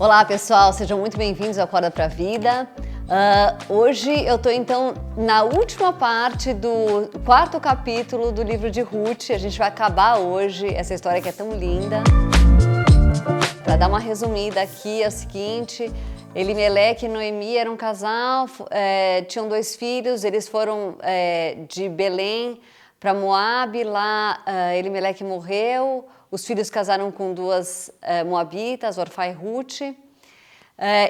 Olá pessoal, sejam muito bem-vindos ao Acorda Pra Vida. Hoje eu estou então na última parte do quarto capítulo do livro de Ruth. A gente vai acabar hoje essa história que é tão linda. Para dar uma resumida aqui, é o seguinte: Elimeleque e Noemi eram um casal, tinham 2 filhos, eles foram de Belém para Moabe, lá Elimeleque morreu, os filhos casaram com 2 moabitas, Orfá e Ruth,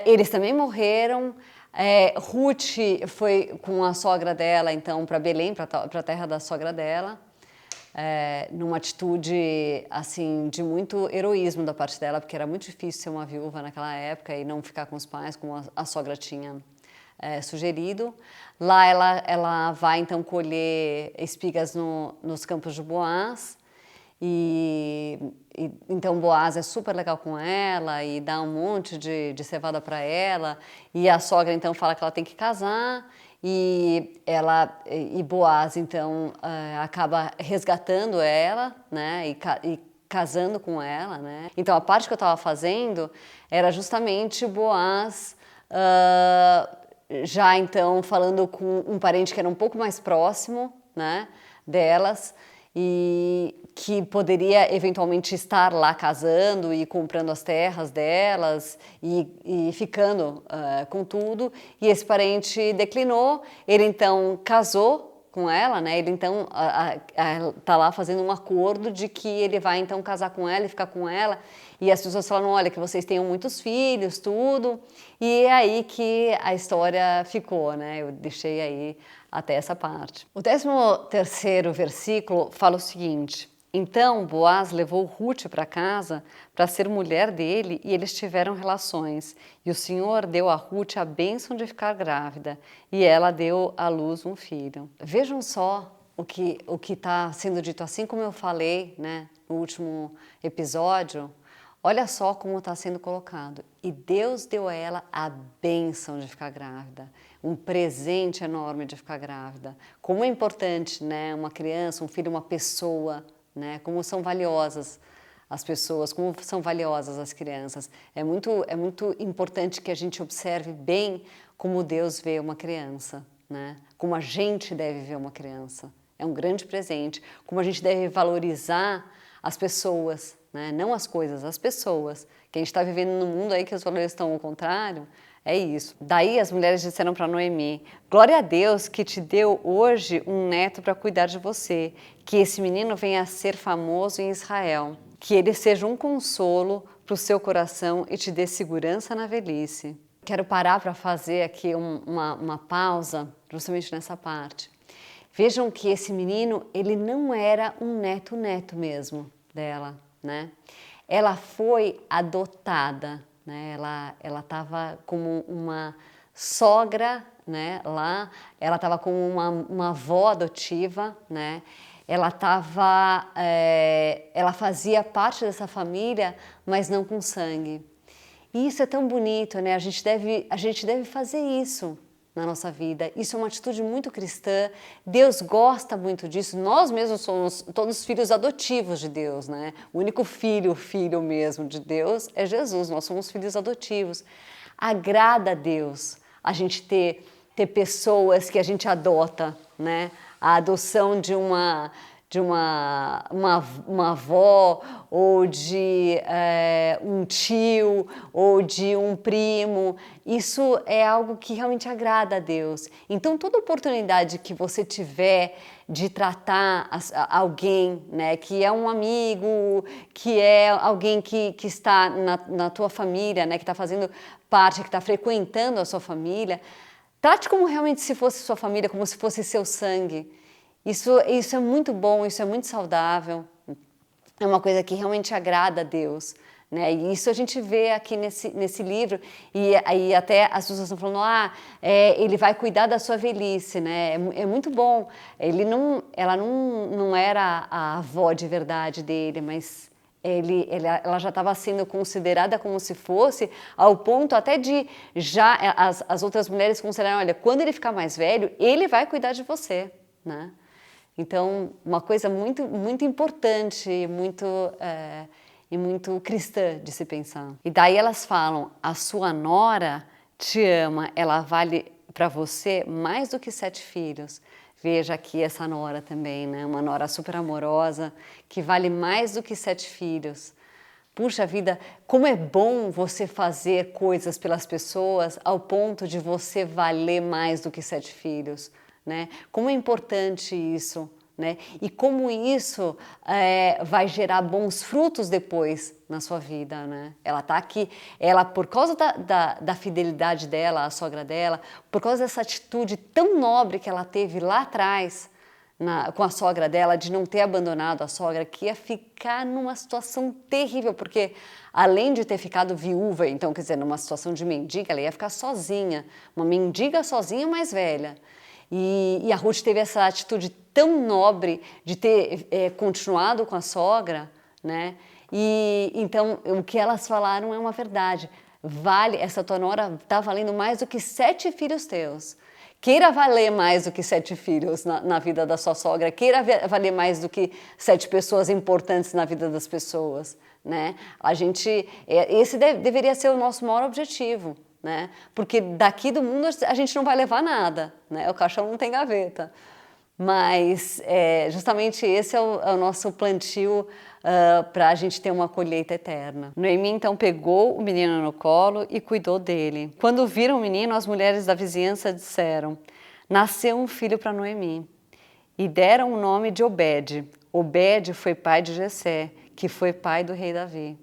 eles também morreram. Ruth foi com a sogra dela então para Belém, para a terra da sogra dela, numa atitude assim de muito heroísmo da parte dela, porque era muito difícil ser uma viúva naquela época e não ficar com os pais, como a sogra tinha sugerido. Lá ela vai então colher espigas nos campos de Boaz, e então Boaz é super legal com ela e dá um monte de cevada para ela, e a sogra então fala que ela tem que casar, e Boaz então acaba resgatando ela, né, e casando com ela, né. Então a parte que eu estava fazendo era justamente Boaz já então falando com um parente que era um pouco mais próximo, né, delas, e que poderia eventualmente estar lá casando e comprando as terras delas e ficando com tudo. E esse parente declinou, ele então casou com ela, né? Ele então tá lá fazendo um acordo de que ele vai então casar com ela e ficar com ela. E as pessoas falam, olha, que vocês tenham muitos filhos, tudo. E é aí que a história ficou, né? Eu deixei aí até essa parte. O 13º versículo fala o seguinte: então Boaz levou Ruth para casa para ser mulher dele, e eles tiveram relações. E o Senhor deu a Ruth a bênção de ficar grávida, e ela deu à luz um filho. Vejam só o que está sendo dito, assim como eu falei, né, no último episódio. Olha só como está sendo colocado. E Deus deu a ela a bênção de ficar grávida, um presente enorme de ficar grávida. Como é importante, né, uma criança, um filho, uma pessoa, né, como são valiosas as pessoas, como são valiosas as crianças. É muito importante que a gente observe bem como Deus vê uma criança, né, como a gente deve ver uma criança. É um grande presente, como a gente deve valorizar as pessoas, né? Não as coisas, as pessoas. Que a gente está vivendo num mundo aí que os valores estão ao contrário, é isso. Daí as mulheres disseram para Noemi: glória a Deus que te deu hoje um neto para cuidar de você, que esse menino venha a ser famoso em Israel, que ele seja um consolo para o seu coração e te dê segurança na velhice. Quero parar para fazer aqui uma pausa, justamente nessa parte. Vejam que esse menino, ele não era um neto mesmo dela, né? Ela foi adotada, né? Ela estava como uma sogra, né? Lá, ela estava como uma avó adotiva, né? Ela fazia parte dessa família, mas não com sangue. E isso é tão bonito, né? A gente deve fazer isso na nossa vida. Isso é uma atitude muito cristã. Deus gosta muito disso. Nós mesmos somos todos filhos adotivos de Deus, né? O único filho mesmo de Deus é Jesus. Nós somos filhos adotivos. Agrada a Deus a gente ter pessoas que a gente adota, né? A adoção de uma avó, ou de um tio, ou de um primo. Isso é algo que realmente agrada a Deus. Então, toda oportunidade que você tiver de tratar alguém, né, que é um amigo, que é alguém que está na tua família, né, que está fazendo parte, que está frequentando a sua família, trate como realmente se fosse sua família, como se fosse seu sangue. Isso é muito bom, isso é muito saudável, é uma coisa que realmente agrada a Deus, né? E isso a gente vê aqui nesse livro, e aí até as pessoas estão falando, ele vai cuidar da sua velhice, né? É muito bom. Ela não era a avó de verdade dele, mas ela já estava sendo considerada como se fosse, ao ponto até de já as outras mulheres consideram, olha, quando ele ficar mais velho, ele vai cuidar de você, né? Então, uma coisa muito importante, muito e muito cristã de se pensar. E daí elas falam, a sua nora te ama, ela vale para você mais do que 7 filhos. Veja aqui essa nora também, né? Uma nora super amorosa, que vale mais do que 7 filhos. Puxa vida, como é bom você fazer coisas pelas pessoas ao ponto de você valer mais do que 7 filhos, né? Como é importante isso, né? E como isso vai gerar bons frutos depois na sua vida, né? Ela tá aqui, ela por causa da fidelidade dela, a sogra dela, por causa dessa atitude tão nobre que ela teve lá atrás, com a sogra dela, de não ter abandonado a sogra, que ia ficar numa situação terrível, porque além de ter ficado viúva, então, quer dizer, numa situação de mendiga, ela ia ficar sozinha, uma mendiga sozinha mais velha. E a Ruth teve essa atitude tão nobre de ter continuado com a sogra, né? E então, o que elas falaram é uma verdade. Vale, essa tua nora está valendo mais do que 7 filhos teus. Queira valer mais do que 7 filhos na vida da sua sogra, queira valer mais do que 7 pessoas importantes na vida das pessoas, né? Esse deveria ser o nosso maior objetivo, né? Porque daqui do mundo a gente não vai levar nada, né? O caixão não tem gaveta. Mas justamente esse é o nosso plantio para a gente ter uma colheita eterna. Noemi então pegou o menino no colo e cuidou dele. Quando viram o menino, as mulheres da vizinhança disseram, nasceu um filho para Noemi. E deram o nome de Obed. Obed foi pai de Jessé, que foi pai do rei Davi.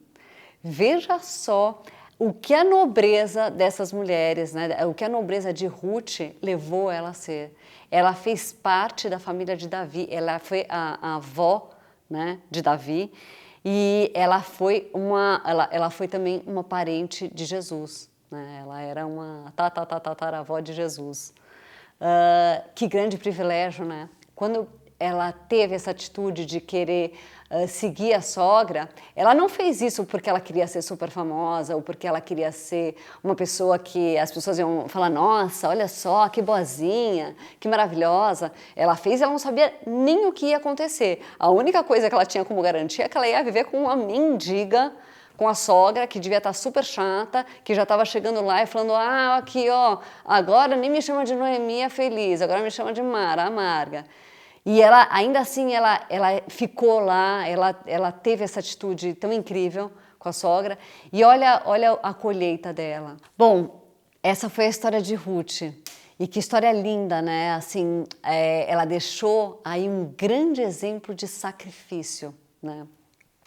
Veja só o que a nobreza dessas mulheres, né, o que a nobreza de Ruth levou ela a ser. Ela fez parte da família de Davi, ela foi a avó, né, de Davi, e ela foi também uma parente de Jesus, né? Ela era uma tataravó de Jesus. Que grande privilégio, né? Quando ela teve essa atitude de querer seguir a sogra, ela não fez isso porque ela queria ser super famosa ou porque ela queria ser uma pessoa que as pessoas iam falar, nossa, olha só, que boazinha, que maravilhosa. Ela não sabia nem o que ia acontecer. A única coisa que ela tinha como garantia é que ela ia viver com uma mendiga, com a sogra, que devia estar super chata, que já estava chegando lá e falando, aqui, ó, agora nem me chama de Noemi a feliz, agora me chama de Mara, amarga. E ela, ainda assim, ela ficou lá, ela teve essa atitude tão incrível com a sogra. E olha a colheita dela. Bom, essa foi a história de Ruth. E que história linda, né? Assim, ela deixou aí um grande exemplo de sacrifício, né?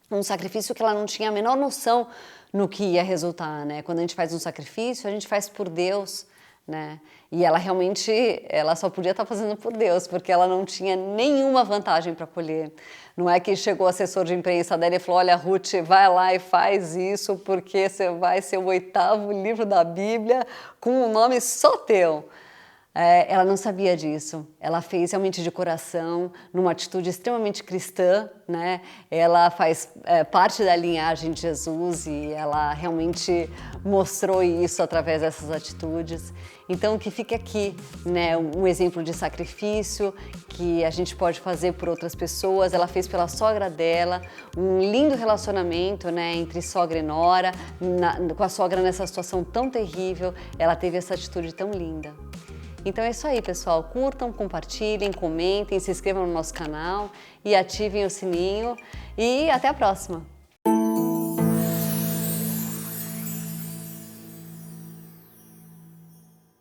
Um sacrifício que ela não tinha a menor noção no que ia resultar, né? Quando a gente faz um sacrifício, a gente faz por Deus, né? E ela realmente, ela só podia estar fazendo por Deus, porque ela não tinha nenhuma vantagem para colher. Não é que chegou o assessor de imprensa dela e falou, olha, Ruth, vai lá e faz isso, porque você vai ser o 8º livro da Bíblia com um nome só teu. Ela não sabia disso, ela fez realmente de coração, numa atitude extremamente cristã, né? Ela faz parte da linhagem de Jesus e ela realmente mostrou isso através dessas atitudes. Então que fique aqui, né, um exemplo de sacrifício que a gente pode fazer por outras pessoas. Ela fez pela sogra dela, um lindo relacionamento, né, entre sogra e nora, com a sogra nessa situação tão terrível, ela teve essa atitude tão linda. Então é isso aí, pessoal. Curtam, compartilhem, comentem, se inscrevam no nosso canal e ativem o sininho. E até a próxima!